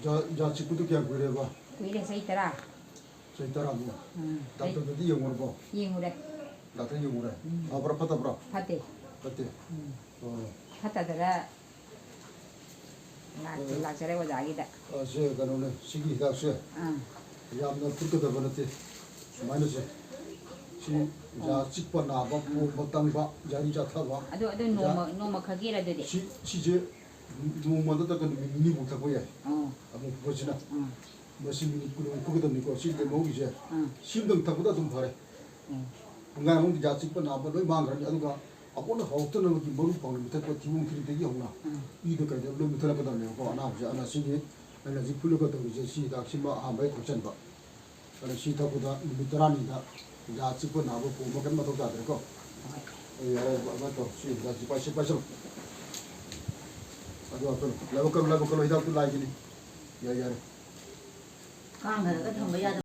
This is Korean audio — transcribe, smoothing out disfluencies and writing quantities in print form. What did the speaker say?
자 직구도 그냥 그래 봐. 그래 서있더라. 저 있더라 뭐. 나도 영어로 봐. 이행으래. 나도 영어로 해. 아 브라 파다 브라. 파대. 그때. 파다더라. 낙서래고 자기다. 저 가는데 시기 희닥시. 야나 불거다 버렸지. 마이너스. 자 직번 나봐 뭐 땅봐 자리 잡아봐. 아도 노마 가게라 되대. 시제 누구마다 그 미니 못하고 해. 아무 보지나. 머신 그거도 믿고 시대 먹이지. 심등 타고다 좀 바래. 공간 홍기 자직번 나봐 너 망가지 아두가 아고는 하우트는 그 머리 방을 밑에 거 기분 그리 되게 없나. 이도까지 너 밑에 나보다 내고 안 하지 않아 시기 내가 지 풀려거든 이제 시작 심마 한번 도전 봐. 그래 시다보다 밑에라니다. 자직번 나봐 뭐 그런 것도 다 되고. 야래 맞도 시다 지빠시빠시. 아주 라고 걸로 히다도 라이기니. 야야래. Con người có thằng bây giờ